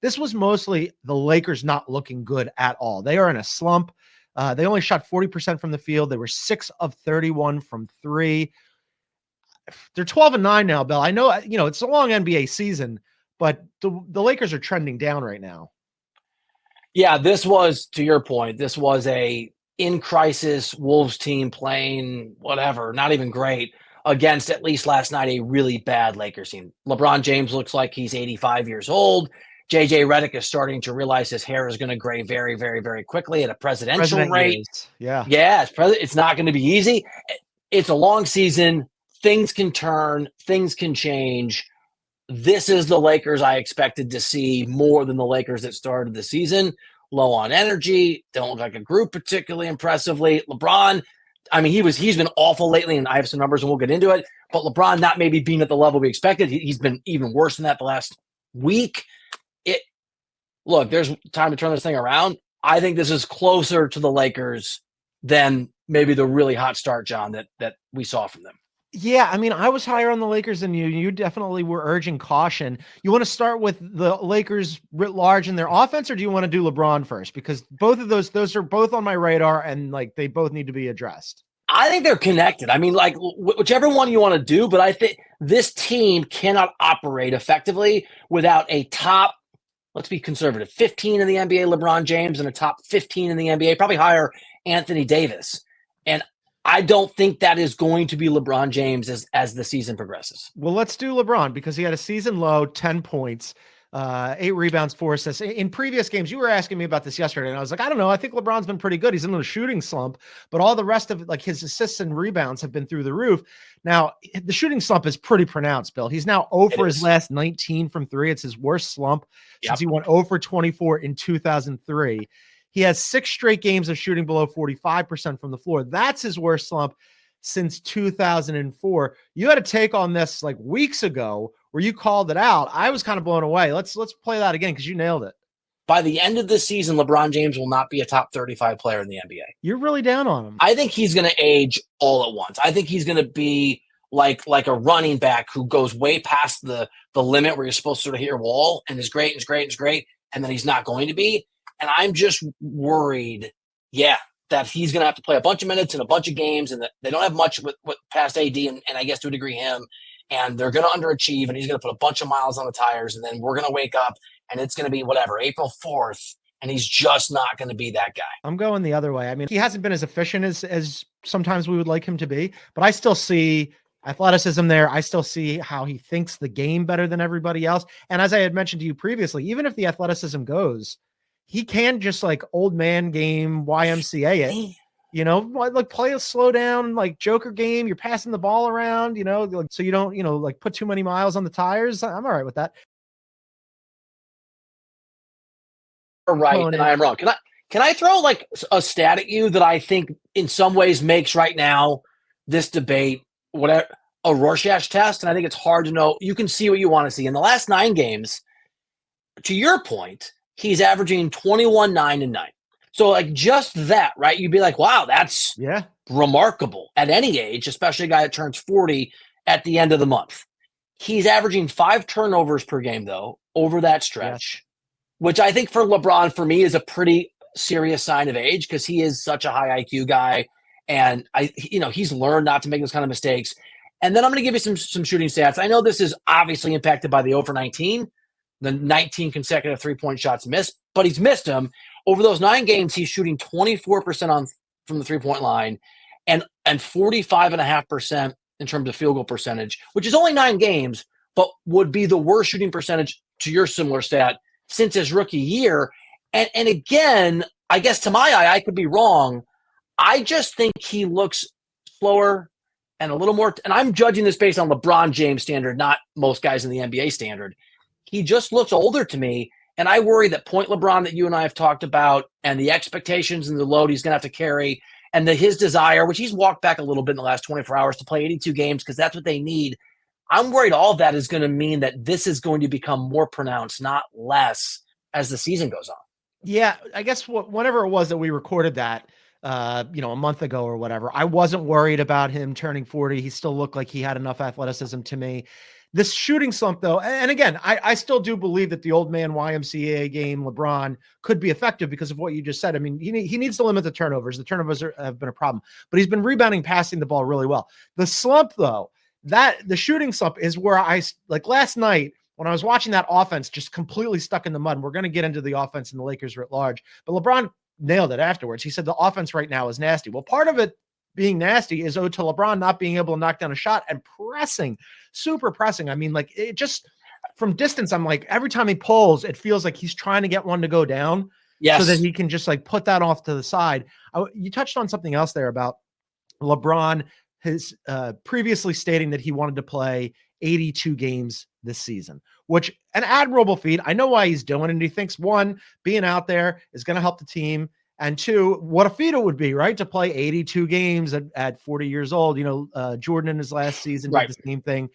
This was mostly the Lakers not looking good at all. They are in a slump. They only shot 40% from the field. They were 6 of 31 from three. They're 12-9 now, Bill. I know, it's a long NBA season, but the Lakers are trending down right now. Yeah, this was, to your point, this was a in crisis Wolves team playing whatever, not even great, against, at least last night, a really bad Lakers team. LeBron James looks like he's 85 years old. JJ Redick is starting to realize his hair is going to gray very, very, very quickly at a presidential rate. Years. Yeah. Yeah, it's not going to be easy. It's a long season. Things can turn. Things can change. This is the Lakers I expected to see more than the Lakers that started the season. Low on energy, don't look like a group particularly impressively. LeBron, I mean, he's been awful lately, and I have some numbers and we'll get into it, but LeBron not maybe being at the level we expected. He's been even worse than that the last week. Look, there's time to turn this thing around. I think this is closer to the Lakers than maybe the really hot start, John, that we saw from them. Yeah, I mean, I was higher on the Lakers than you. You definitely were urging caution. You want to start with the Lakers writ large in their offense, or do you want to do LeBron first? Because both of those are both on my radar, and like they both need to be addressed. I think they're connected. I mean, like whichever one you want to do, but I think this team cannot operate effectively without a top, let's be conservative, 15 in the NBA, LeBron James, and a top 15 in the NBA, probably higher, Anthony Davis. And I don't think that is going to be LeBron James as the season progresses. Well, let's do LeBron because he had a season low, 10 points, 8 rebounds, 4 assists. In previous games, you were asking me about this yesterday, and I was like, I don't know. I think LeBron's been pretty good. He's in a shooting slump, but all the rest of like his assists and rebounds have been through the roof. Now, the shooting slump is pretty pronounced, Bill. He's now 0 for his last 19 from 3. It's his worst slump since he went 0 for 24 in 2003. He has 6 straight games of shooting below 45% from the floor. That's his worst slump since 2004. You had a take on this like weeks ago where you called it out. I was kind of blown away. Let's play that again because you nailed it. By the end of the season, LeBron James will not be a top 35 player in the NBA. You're really down on him. I think he's going to age all at once. I think he's going to be like a running back who goes way past the limit where you're supposed to sort of hit your wall and is great, and then he's not going to be. And I'm just worried, that he's going to have to play a bunch of minutes in a bunch of games, and that they don't have much with past AD and I guess to a degree him, and they're going to underachieve, and he's going to put a bunch of miles on the tires, and then we're going to wake up, and it's going to be whatever, April 4th, and he's just not going to be that guy. I'm going the other way. I mean, he hasn't been as efficient as sometimes we would like him to be, but I still see athleticism there. I still see how he thinks the game better than everybody else. And as I had mentioned to you previously, even if the athleticism goes, he can just like old man game YMCA it, like play a slow down, like Joker game. You're passing the ball around, like, so you don't, like put too many miles on the tires. I'm all right with that. You're right. And I am wrong. Can I throw like a stat at you that I think in some ways makes right now this debate, whatever, a Rorschach test? And I think it's hard to know. You can see what you want to see. In the last 9 games, to your point, he's averaging 21, 9, and 9. So like just that, right? You'd be like, wow, that's remarkable at any age, especially a guy that turns 40 at the end of the month. He's averaging 5 turnovers per game, though, over that stretch, which I think for LeBron, for me, is a pretty serious sign of age because he is such a high IQ guy. And he's learned not to make those kind of mistakes. And then I'm going to give you some shooting stats. I know this is obviously impacted by the 0 for 19. The 19 consecutive 3-point shots missed, but he's missed them. Over those 9 games, he's shooting 24% from the 3-point line and 45.5% in terms of field goal percentage, which is only 9 games, but would be the worst shooting percentage to your similar stat since his rookie year. And again, I guess to my eye, I could be wrong. I just think he looks slower and a little more, and I'm judging this based on LeBron James standard, not most guys in the NBA standard. He just looks older to me, and I worry that point LeBron that you and I have talked about and the expectations and the load he's going to have to carry and his desire, which he's walked back a little bit in the last 24 hours to play 82 games because that's what they need. I'm worried all of that is going to mean that this is going to become more pronounced, not less, as the season goes on. Yeah, I guess whenever it was that we recorded that, a month ago or whatever, I wasn't worried about him turning 40. He still looked like he had enough athleticism to me. This shooting slump, though, and again, I still do believe that the old man YMCA game, LeBron, could be effective because of what you just said. I mean, he needs to limit the turnovers. The turnovers have been a problem, but he's been rebounding, passing the ball really well. The slump, though, the shooting slump is where like last night when I was watching that offense just completely stuck in the mud. And we're going to get into the offense and the Lakers writ large, but LeBron nailed it afterwards. He said the offense right now is nasty. Well, part of it being nasty is owed to LeBron not being able to knock down a shot and pressing, super pressing. I mean, like, it just from distance, I'm like, every time he pulls, it feels like he's trying to get one to go down so that he can just like put that off to the side. You touched on something else there about LeBron, his previously stating that he wanted to play 82 games this season, which an admirable feat. I know why he's doing it. And he thinks, one, being out there is going to help the team. And two, what a feat it would be, right? To play 82 games at 40 years old. Jordan in his last season did the same thing.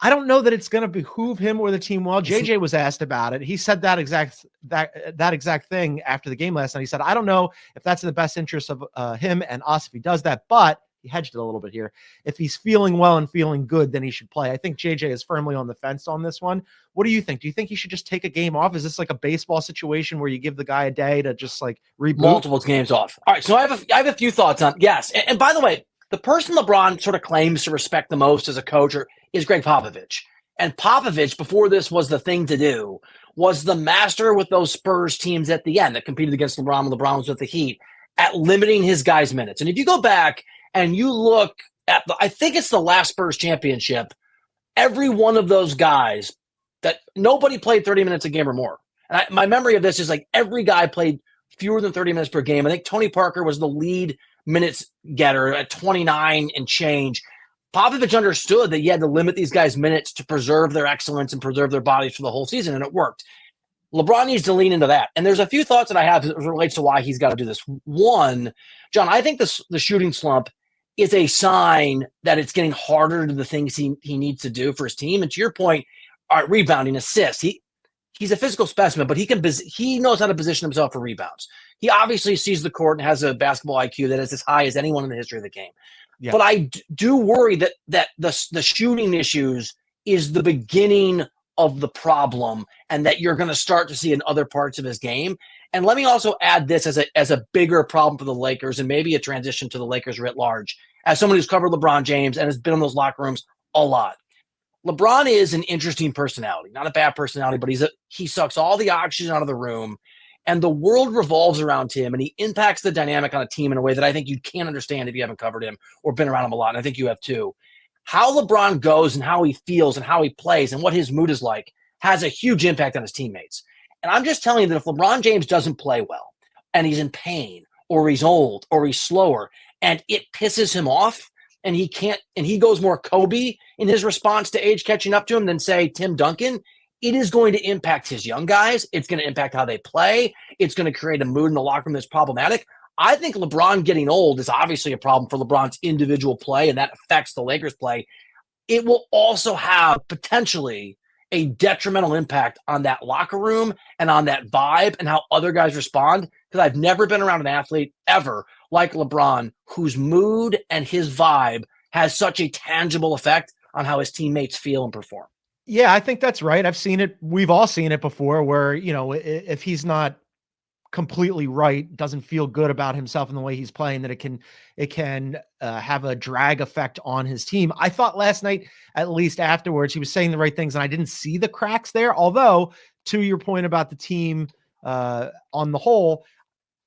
I don't know that it's going to behoove him or the team well. JJ was asked about it. He said that exact thing after the game last night. He said, I don't know if that's in the best interest of him and us if he does that, but he hedged it a little bit here. If he's feeling well and feeling good, then he should play. I think JJ is firmly on the fence on this one. What do you think? Do you think he should just take a game off? Is this like a baseball situation where you give the guy a day to just like reboot? Multiple games off. All right, so I have a few thoughts on yes. And by the way, the person LeBron sort of claims to respect the most as a coach is Greg Popovich. And Popovich, before this was the thing to do, was the master with those Spurs teams at the end that competed against LeBron when LeBron was with the Heat at limiting his guys' minutes. And if you go back and you look at I think it's the last Spurs championship, every one of those guys that nobody played 30 minutes a game or more. And my memory of this is like every guy played fewer than 30 minutes per game. I think Tony Parker was the lead minutes getter at 29 and change. Popovich understood that you had to limit these guys' minutes to preserve their excellence and preserve their bodies for the whole season, and it worked. LeBron needs to lean into that. And there's a few thoughts that I have as relates to why he's got to do this. One, John, I think the shooting slump is a sign that it's getting harder to do the things he needs to do for his team. And to your point, all right, rebounding, assists. He's a physical specimen, but he knows how to position himself for rebounds. He obviously sees the court and has a basketball IQ that is as high as anyone in the history of the game. Yeah. But I do worry that the shooting issues is the beginning of the problem and that you're going to start to see in other parts of his game. And let me also add this as a bigger problem for the Lakers and maybe a transition to the Lakers writ large. As someone who's covered LeBron James and has been in those locker rooms a lot, LeBron is an interesting personality, not a bad personality, but he sucks all the oxygen out of the room and the world revolves around him and he impacts the dynamic on a team in a way that I think you can't understand if you haven't covered him or been around him a lot. And I think you have too. How LeBron goes and how he feels and how he plays and what his mood is like has a huge impact on his teammates. And I'm just telling you that if LeBron James doesn't play well and he's in pain or he's old or he's slower and it pisses him off and he goes more Kobe in his response to age catching up to him than say Tim Duncan, it is going to impact his young guys. It's going to impact how they play. It's going to create a mood in the locker room that's problematic. I think LeBron getting old is obviously a problem for LeBron's individual play, and that affects the Lakers' play. It will also have potentially a detrimental impact on that locker room and on that vibe and how other guys respond, because I've never been around an athlete ever like LeBron whose mood and his vibe has such a tangible effect on how his teammates feel and perform. Yeah, I think that's right. I've seen it. We've all seen it before where, if he's not completely right, doesn't feel good about himself and the way he's playing, that it can have a drag effect on his team. I thought last night, at least afterwards, he was saying the right things and I didn't see the cracks there. Although to your point about the team on the whole,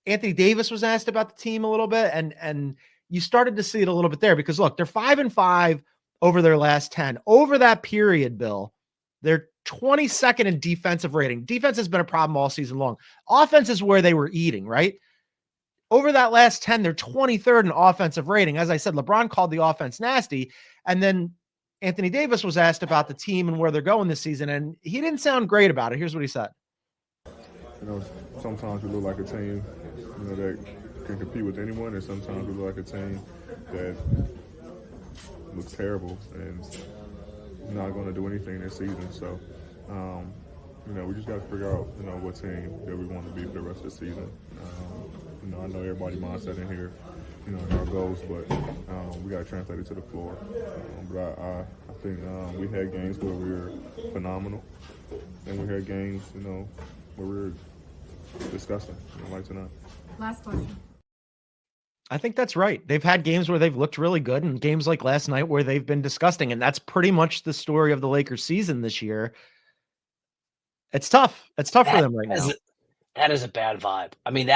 Anthony Davis was asked about the team a little bit and you started to see it a little bit there because look, they're 5-5 over their last 10. Over that period, Bill, they're 22nd in defensive rating. Defense has been a problem all season long. Offense is where they were eating, right? Over that last 10, they're 23rd in offensive rating. As I said, LeBron called the offense nasty. And then Anthony Davis was asked about the team and where they're going this season, and he didn't sound great about it. Here's what he said. Sometimes we look like a team, that can compete with anyone, and sometimes we look like a team that looks terrible and not going to do anything this season. So, we just got to figure out, what team that we want to be for the rest of the season. I know everybody's mindset in here in our goals, but we got to translate it to the floor. But I think we had games where we were phenomenal, and we had games, where we were disgusting, like tonight. Last question. I think that's right. They've had games where they've looked really good and games like last night where they've been disgusting. And that's pretty much the story of the Lakers season this year. It's tough. It's tough for them right now. That is a bad vibe. I mean,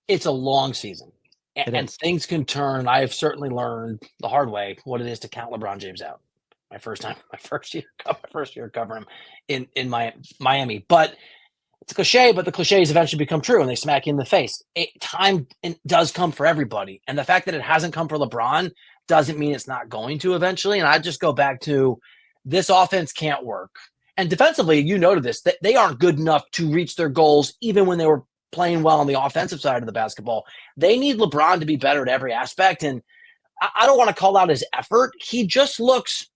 it's a long season and things can turn. I have certainly learned the hard way what it is to count LeBron James out. My first year covering him in Miami, but it's a cliche, but the cliches eventually become true and they smack you in the face. Time does come for everybody. And the fact that it hasn't come for LeBron doesn't mean it's not going to eventually. And I just go back to this offense can't work. And defensively, you noted this, that they aren't good enough to reach their goals even when they were playing well on the offensive side of the basketball. They need LeBron to be better at every aspect. And I don't want to call out his effort. He just looks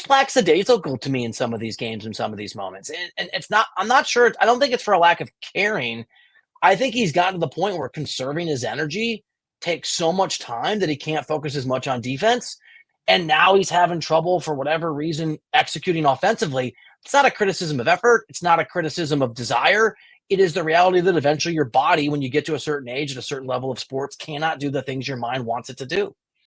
lackadaisical to me in some of these games and some of these moments. And it's not, I'm not sure. I don't think it's for a lack of caring. I think he's gotten to the point where conserving his energy takes so much time that he can't focus as much on defense. And now he's having trouble for whatever reason executing offensively. It's not a criticism of effort. It's not a criticism of desire. It is the reality that eventually your body, when you get to a certain age at a certain level of sports, cannot do the things your mind wants it to do.